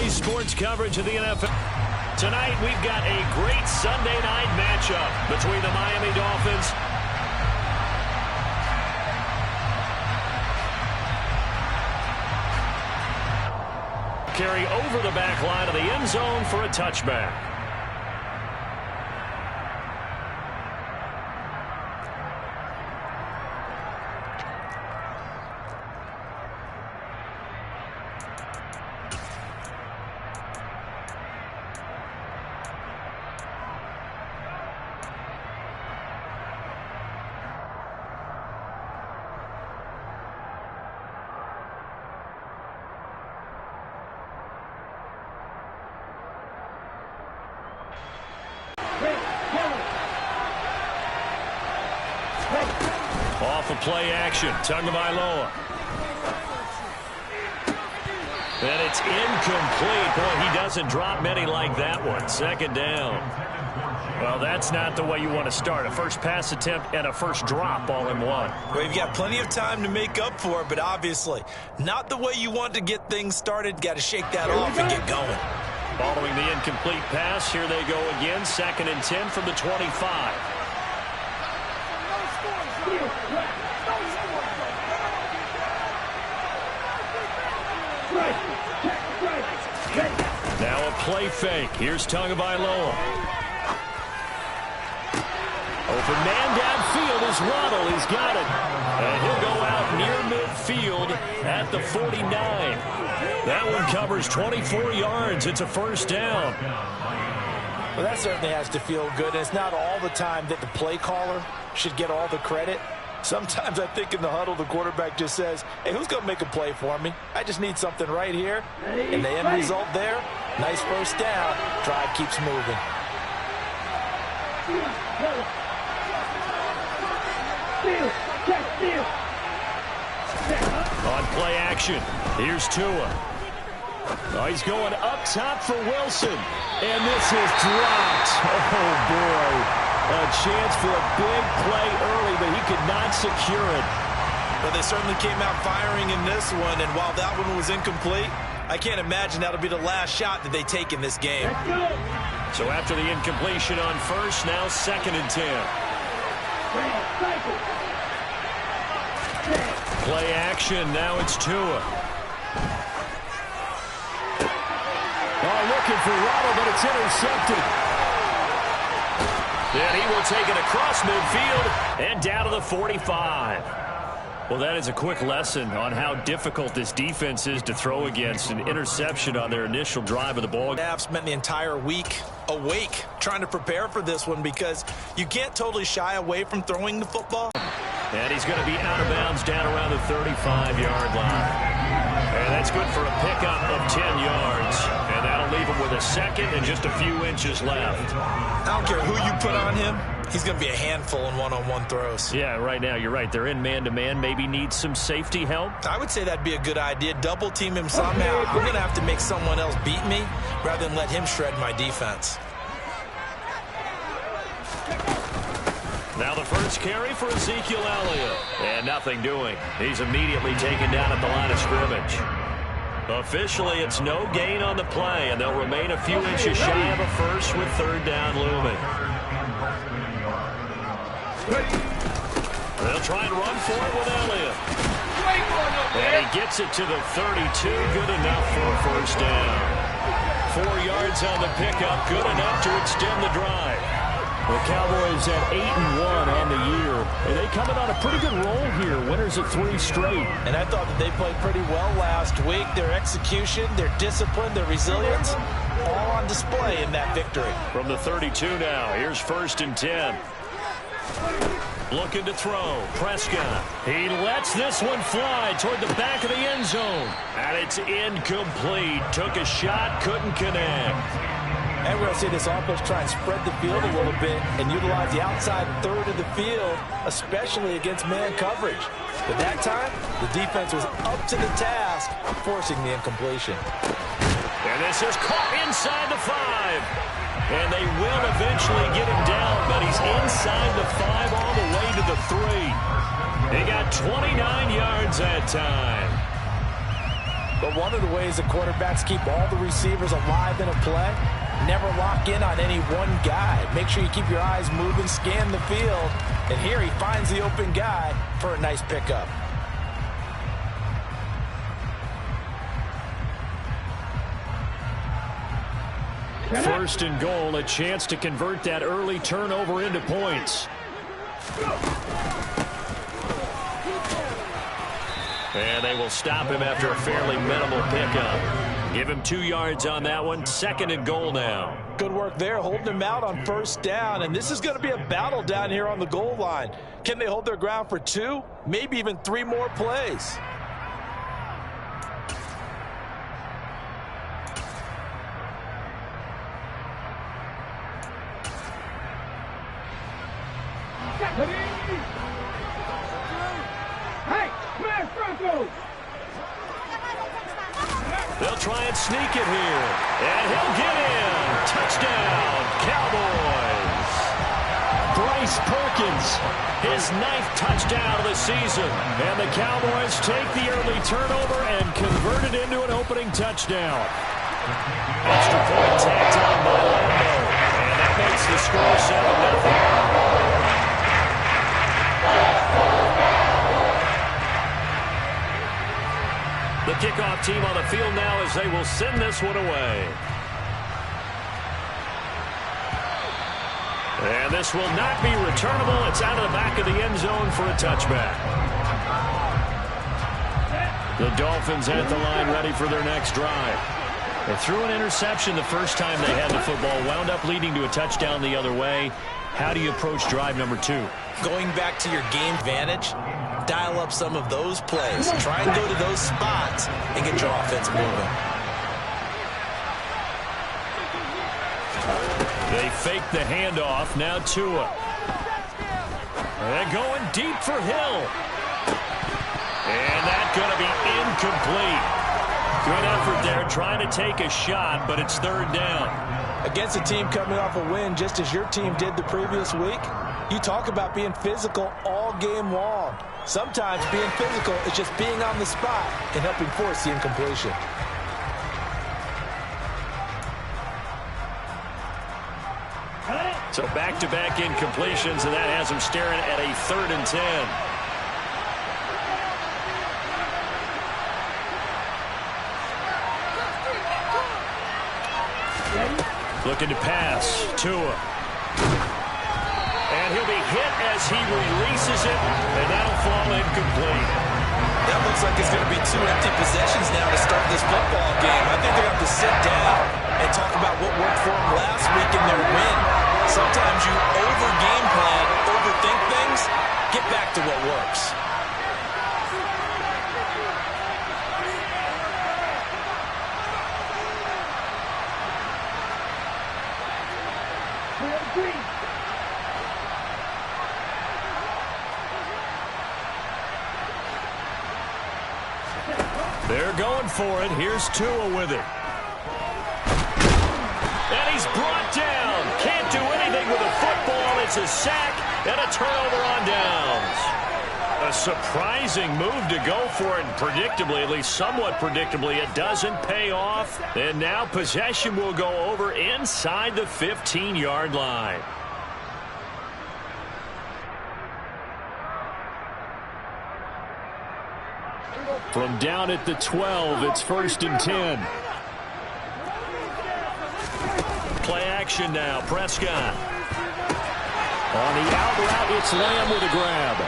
daily sports coverage of the NFL. Tonight, we've got a great Sunday night matchup between the Miami Dolphins carry over the back line of the end zone for a touchback. Off of play action, Tagovailoa. And it's incomplete. Boy, he doesn't drop many like that one. Second down. Well, that's not the way you want to start. A first pass attempt and a first drop all in one. Well, you've got plenty of time to make up for it, but obviously not the way you want to get things started. Got to shake that off and get going. Following the incomplete pass, here they go again. 2nd and 10 from the 25. Now a play fake. Here's Tagovailoa. Open man downfield is Waddle. He's got it. And he'll go out near midfield at the 49. That one covers 24 yards. It's a first down. Well, that certainly has to feel good. It's not all the time that the play caller should get all the credit. Sometimes I think in the huddle, the quarterback just says, hey, who's going to make a play for me? I just need something right here. And the end result there, nice first down. Drive keeps moving. On play action, here's Tua. Oh, he's going up top for Wilson. And this is dropped. Oh, boy. A chance for a big play early, but he could not secure it. Well, they certainly came out firing in this one, and while that one was incomplete, I can't imagine that'll be the last shot that they take in this game. So after the incompletion on first, now 2nd and 10. Play action, now it's Tua. Oh, looking for Waddle, but it's intercepted. And he will take it across midfield and down to the 45. Well, that is a quick lesson on how difficult this defense is to throw against. An interception on their initial drive of the ball. I've spent the entire week awake trying to prepare for this one because you can't totally shy away from throwing the football. And he's going to be out of bounds down around the 35-yard line. And that's good for a pickup of 10 yards. And that'll leave him with a second and just a few inches left. I don't care who you put on him. He's going to be a handful in one-on-one throws. Yeah, right now, you're right. They're in man-to-man. Maybe need some safety help. I would say that'd be a good idea. Double team him somehow. I'm going to have to make someone else beat me rather than let him shred my defense. Now the first carry for Ezekiel Elliott. And nothing doing. He's immediately taken down at the line of scrimmage. Officially, it's no gain on the play, and they'll remain a few inches shy of a first with 3rd down looming. They'll try and run for it with Elliott. And he gets it to the 32. Good enough for a first down. 4 yards on the pickup. Good enough to extend the drive. The Cowboys at 8-1 on the year. And they coming on a pretty good roll here. Winners of 3 straight. And I thought that they played pretty well last week. Their execution, their discipline, their resilience, all on display in that victory. From the 32 now, here's 1st and 10. Looking to throw. Prescott. He lets this one fly toward the back of the end zone. And it's incomplete. Took a shot, couldn't connect. And we're going to see this offense try and spread the field a little bit and utilize the outside third of the field, especially against man coverage. But that time, the defense was up to the task, forcing the incompletion. And this is caught inside the 5. And they will eventually get him down, but he's inside the 5 all the way to the 3. He got 29 yards that time. But one of the ways the quarterbacks keep all the receivers alive in a play, never lock in on any one guy. Make sure you keep your eyes moving, scan the field. And here he finds the open guy for a nice pickup. First and goal, a chance to convert that early turnover into points. And they will stop him after a fairly minimal pickup. Give him 2 yards on that one. Second and goal now. Good work there, holding him out on first down. And this is going to be a battle down here on the goal line. Can they hold their ground for 2, maybe even 3 more plays? They'll try and sneak it here. And he'll get in. Touchdown, Cowboys. Bryce Perkins, his 9th touchdown of the season. And the Cowboys take the early turnover and convert it into an opening touchdown. Extra point tacked on by Lambo. And that makes the score 7-0. The kickoff team on the field now as they will send this one away. And this will not be returnable. It's out of the back of the end zone for a touchback. The Dolphins at the line ready for their next drive. They threw an interception the first time they had the football, wound up leading to a touchdown the other way. How do you approach drive number 2? Going back to your game advantage, dial up some of those plays. Try and go to those spots and get your offense moving. They fake the handoff. Now Tua. They're going deep for Hill. And that's going to be incomplete. Good effort there, trying to take a shot, but it's 3rd down. Against a team coming off a win, just as your team did the previous week, you talk about being physical all game long. Sometimes being physical is just being on the spot and helping force the incompletion. So back-to-back incompletions, and that has him staring at a 3rd and 10. Looking to pass. Tua. And he'll be hit as he releases it, and that'll fall incomplete. That looks like it's going to be 2 empty possessions now to start this football game. I think they're going to have to sit down and talk about what worked for them last week in their win. Sometimes you over-game plan, overthink things. Get back to what works. They're going for it. Here's Tua with it. And he's brought down. Can't do anything with a football. It's a sack and a turnover on downs. A surprising move to go for it. And predictably, at least somewhat predictably, it doesn't pay off. And now possession will go over inside the 15-yard line. From down at the 12, it's 1st and 10. Play action now. Prescott. On the out route, it's Lamb with a grab.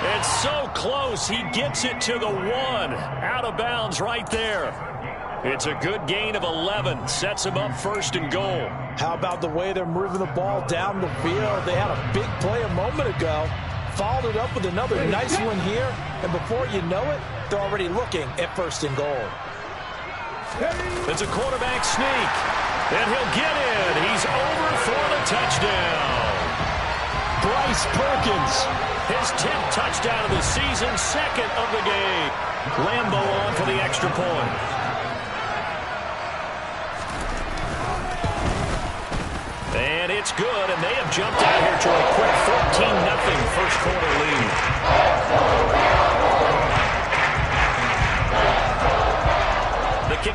And so close, he gets it to the 1. Out of bounds right there. It's a good gain of 11. Sets him up 1st and goal. How about the way they're moving the ball down the field? They had a big play a moment ago. Followed it up with another nice one here. And before you know it, they're already looking at 1st and goal. It's a quarterback sneak. And he'll get in. He's over for the touchdown. Bryce Perkins, his 10th touchdown of the season, 2nd of the game. Lambo on for the extra point. And it's good, and they have jumped out here to a quick 14-0 first quarter lead.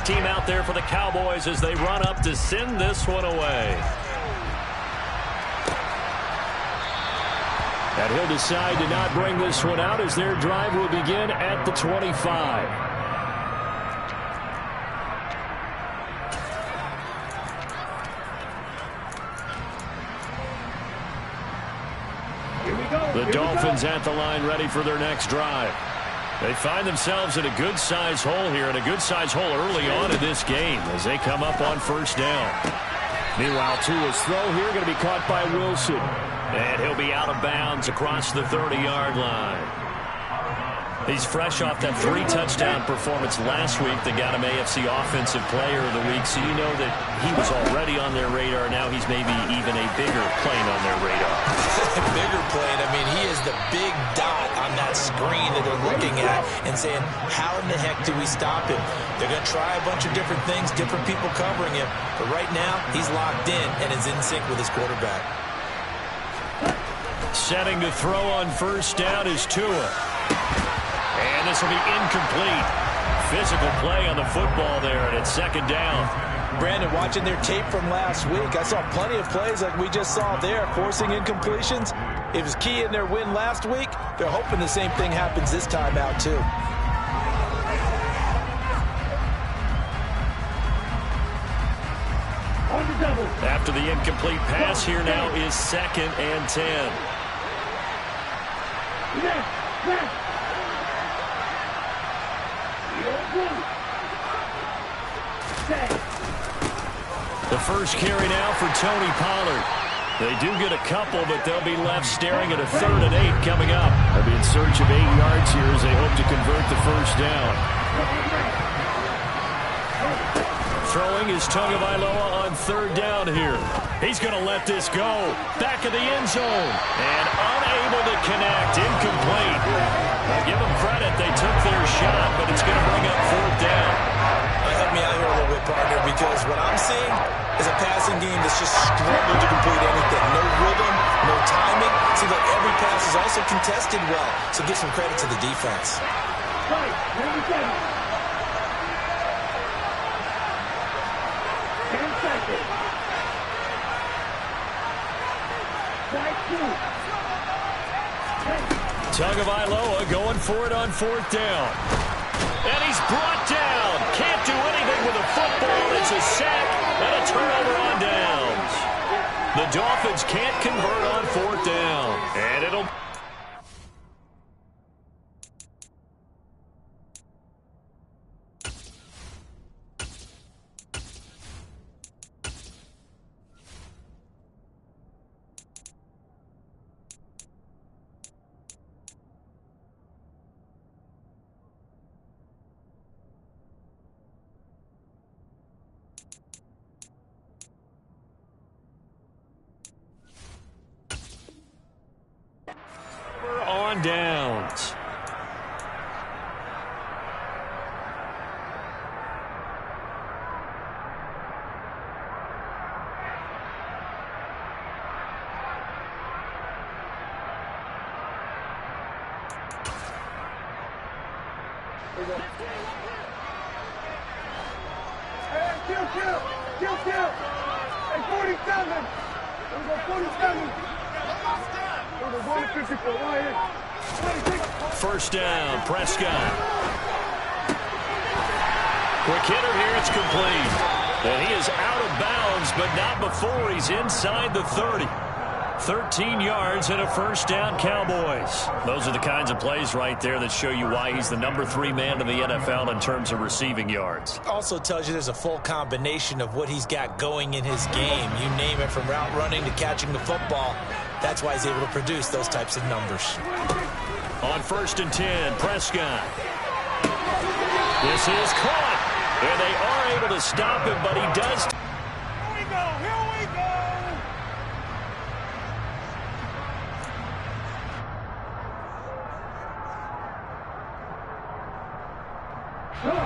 half team out there for the Cowboys as they run up to send this one away. And he'll decide to not bring this one out as their drive will begin at the 25. The Dolphins at the line ready for their next drive. They find themselves in a good-sized hole here, and a good-sized hole early on in this game as they come up on first down. Meanwhile, Tua's throw here going to be caught by Wilson. And he'll be out of bounds across the 30-yard line. He's fresh off that 3-touchdown performance last week that got him AFC Offensive Player of the Week, so you know that he was already on their radar. Now he's maybe even a bigger plane on their radar. Bigger plane. I mean, he is the big dot on that screen that they're looking at and saying, how in the heck do we stop him? They're going to try a bunch of different things, different people covering him. But right now, he's locked in and is in sync with his quarterback. Setting to throw on first down is Tua. And this will be incomplete. Physical play on the football there, and it's second down. Brandon, watching their tape from last week, I saw plenty of plays like we just saw there, forcing incompletions. It was key in their win last week. They're hoping the same thing happens this time out, too. After the incomplete pass, here now is 2nd and 10. The first carry now for Tony Pollard. They do get a couple, but they'll be left staring at a 3rd and 8 coming up. They'll be in search of 8 yards here as they hope to convert the first down. Throwing is Tagovailoa on 3rd down here. He's going to let this go. Back of the end zone. And unable to connect. Incomplete. I'll give them credit. They took their shot, but it's going to bring up 4th down. Help me out here a little bit, partner, because what I'm seeing is a passing game that's just struggling to complete anything. No rhythm, no timing. Seems like every pass is also contested well. So give some credit to the defense. Tagovailoa going for it on 4th down. And he's brought down. Can't do anything with a football. It's a sack and a turnover on downs. The Dolphins can't convert on 4th down. And it'll... on downs. Kill. Hey, 47. There we go, 47. First down, Prescott. Quick hitter here, it's complete. And he is out of bounds, but not before he's inside the 30. 13 yards and a first down, Cowboys. Those are the kinds of plays right there that show you why he's the number 3 man in the NFL in terms of receiving yards. Also tells you there's a full combination of what he's got going in his game. You name it, from route running to catching the football. That's why he's able to produce those types of numbers. On 1st and 10, Prescott. This is caught. And they are able to stop him, but he does. Here we go.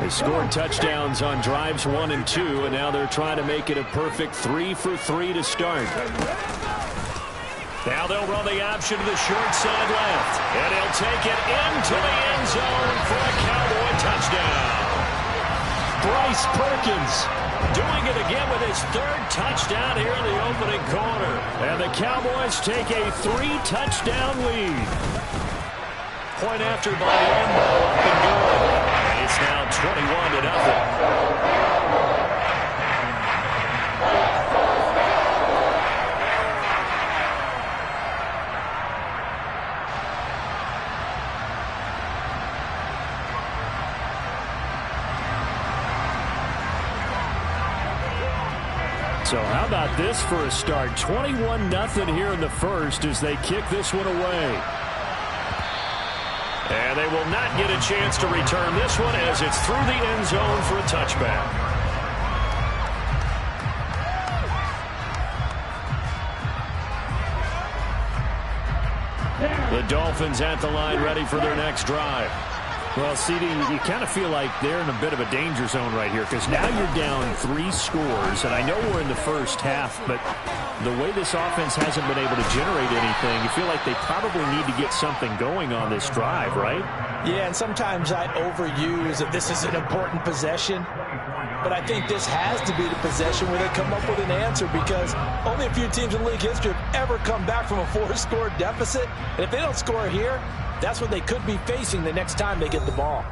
They scored touchdowns on drives 1 and 2, and now they're trying to make it a perfect 3 for 3 to start. Now they'll run the option to the short side left, and he'll take it into the end zone for a Cowboy touchdown. Bryce Perkins doing it again with his third touchdown here in the opening quarter. And the Cowboys take a 3-touchdown lead. Point after by Lambo, up and good. And it's now 21-0. So how about this for a start? 21-0 here in the first as they kick this one away. And they will not get a chance to return this one as it's through the end zone for a touchback. The Dolphins at the line ready for their next drive. Well, CD, you kind of feel like they're in a bit of a danger zone right here because now you're down 3 scores, and I know we're in the first half, but the way this offense hasn't been able to generate anything, you feel like they probably need to get something going on this drive, right? Yeah, and sometimes I overuse that this is an important possession, but I think this has to be the possession where they come up with an answer because only a few teams in league history have ever come back from a 4-score deficit, and if they don't score here, that's what they could be facing the next time they get the ball.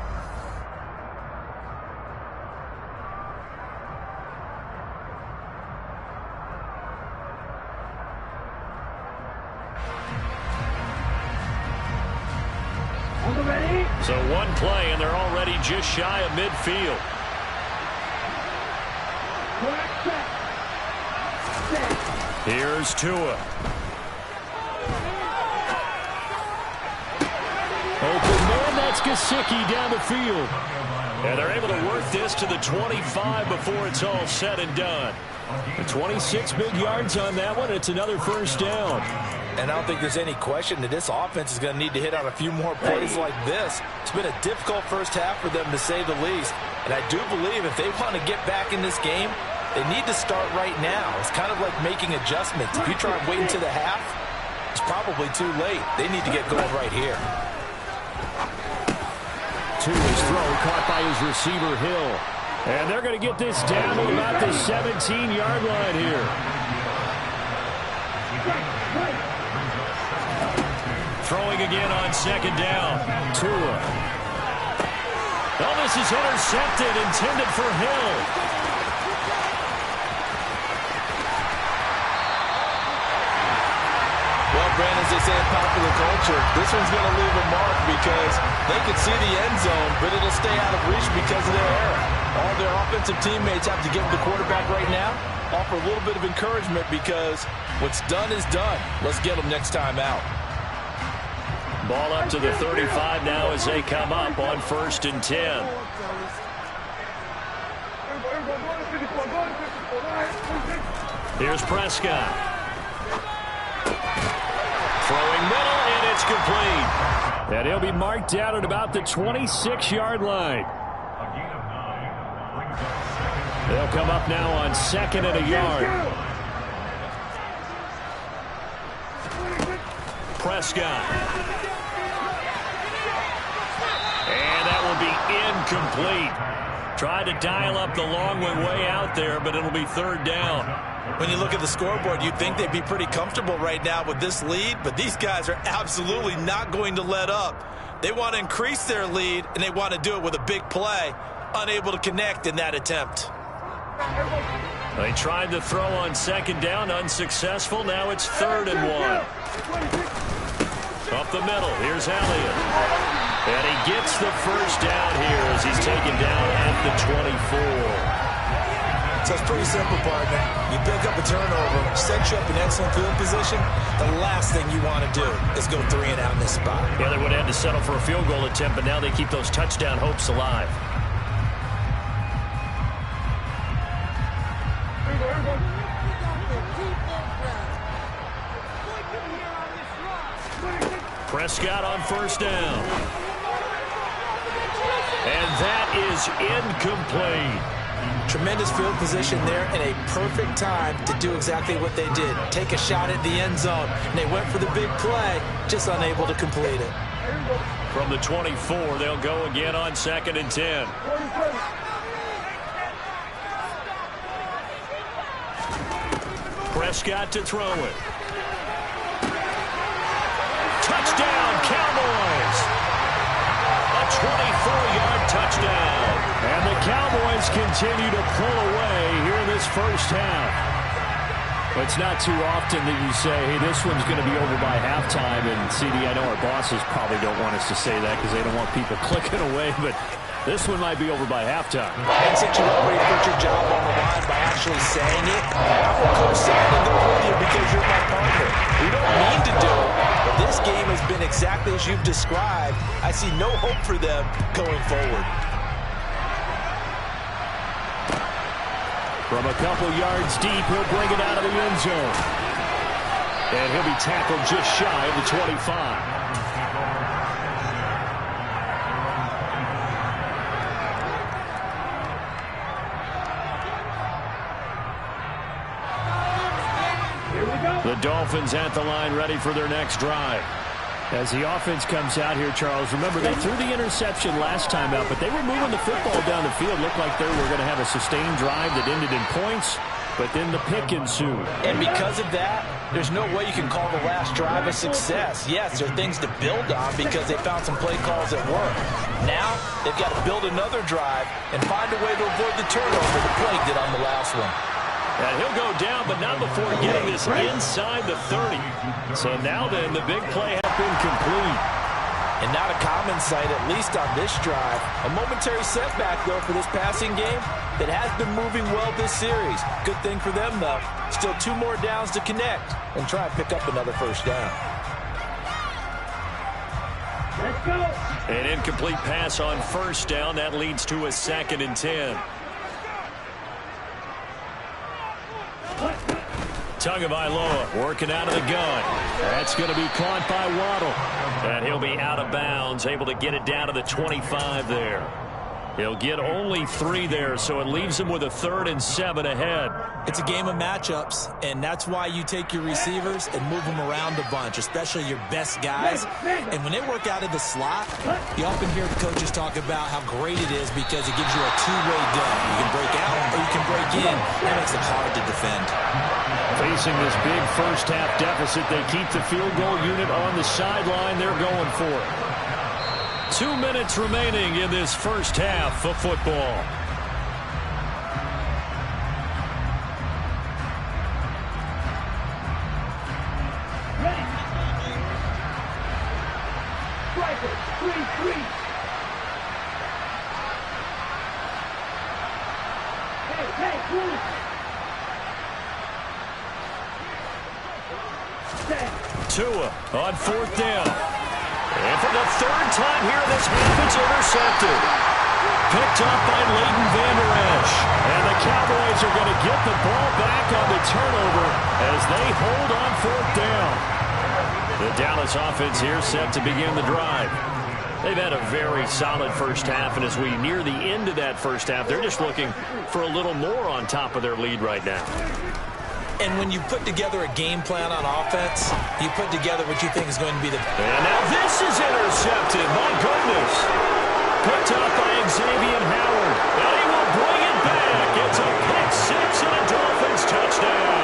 So one play, and they're already just shy of midfield. Here's Tua. Open man, that's Gesicki down the field. And they're able to work this to the 25 before it's all said and done. 26 big yards on that one. It's another first down. And I don't think there's any question that this offense is going to need to hit on a few more plays like this. It's been a difficult first half for them, to say the least. And I do believe if they want to get back in this game, they need to start right now. It's kind of like making adjustments. If you try waiting to the half, it's probably too late. They need to get going right here. To his throw, caught by his receiver, Hill. And they're going to get this down to about the 17-yard line here. Throwing again on second down. Tua. Oh, this is intercepted, intended for Hill. Well, Brandon, as they say in popular culture, this one's going to leave a mark because they could see the end zone, but it'll stay out of reach because of their error. All their offensive teammates have to give the quarterback right now, offer a little bit of encouragement because what's done is done. Let's get them next time out. Ball up to the 35 now as they come up on 1st and 10. Here's Prescott. Throwing middle, and it's complete. And he'll be marked down at about the 26-yard line. They'll come up now on 2nd and a yard. Prescott. And that will be incomplete. Tried to dial up the long way out there, but it'll be 3rd down. When you look at the scoreboard, you'd think they'd be pretty comfortable right now with this lead, but these guys are absolutely not going to let up. They want to increase their lead, and they want to do it with a big play, unable to connect in that attempt. They tried to throw on 2nd down, unsuccessful. Now it's 3rd and 1. Up the middle, here's Elliott. And he gets the first down here as he's taken down at the 24. So it's pretty simple, partner. You pick up a turnover, set you up in excellent field position. The last thing you want to do is go 3 and out in this spot. Yeah, they would have had to settle for a field goal attempt, but now they keep those touchdown hopes alive. Prescott on 1st down. And that is incomplete. Tremendous field position there and a perfect time to do exactly what they did. Take a shot at the end zone. And they went for the big play, just unable to complete it. From the 24, they'll go again on 2nd and 10. Prescott to throw it. Touchdown, Cowboys! A 24-yard touchdown. And the Cowboys continue to pull away here in this first half. It's not too often that you say, hey, this one's going to be over by halftime. And, CD, I know our bosses probably don't want us to say that because they don't want people clicking away, but this one might be over by halftime. And since you already put your job on the line by actually saying it, I will co-sign and go with you because you're my partner. We don't mean to do it, but this game has been exactly as you've described. I see no hope for them going forward. From a couple yards deep, he'll bring it out of the end zone. And he'll be tackled just shy of the 25. The Dolphins at the line ready for their next drive. As the offense comes out here, Charles, remember they threw the interception last time out, but they were moving the football down the field. Looked like they were going to have a sustained drive that ended in points, but then the pick ensued. And because of that, there's no way you can call the last drive a success. Yes, there are things to build on because they found some play calls that work. Now, they've got to build another drive and find a way to avoid the turnover the plague did on the last one. And he'll go down, but not before getting this inside the 30. So now then, the big play has been complete. And not a common sight, at least on this drive. A momentary setback, though, for this passing game that has been moving well this series. Good thing for them, though. Still 2 more downs to connect and try and pick up another first down. Let's go. An incomplete pass on first down. That leads to a 2nd and 10. Tagovailoa working out of the gun. That's going to be caught by Waddle. And he'll be out of bounds, able to get it down to the 25 there. He'll get only 3 there, so it leaves him with a 3rd and 7 ahead. It's a game of matchups, and that's why you take your receivers and move them around a bunch, especially your best guys. And when they work out of the slot, you often hear the coaches talk about how great it is because it gives you a two-way gun. You can break out or you can break in. That makes it hard to defend. Facing this big first-half deficit, they keep the field goal unit on the sideline. They're going for it. 2 minutes remaining in this first half of football. Ready. Striker, 3-3. Hey, move. Tua on 4th down. And for the 3rd time here in this half, it's intercepted. Picked up by Leighton Vander Esch. And the Cowboys are going to get the ball back on the turnover as they hold on 4th down. The Dallas offense here set to begin the drive. They've had a very solid first half, and as we near the end of that first half, they're just looking for a little more on top of their lead right now. And when you put together a game plan on offense, you put together what you think is going to be the... And now this is intercepted. My goodness. Picked up by Xavier Howard. And he will bring it back. It's a pick 6 and a Dolphins touchdown.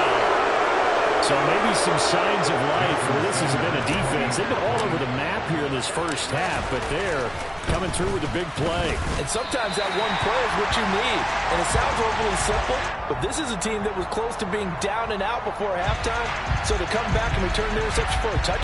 So maybe some signs of life where this has been a defense. They've been all over the map here in this first half, but they're coming through with a big play. And sometimes that one play is what you need. And it sounds overly simple, but this is a team that was close to being down and out before halftime. So to come back and return the interception for a touchdown.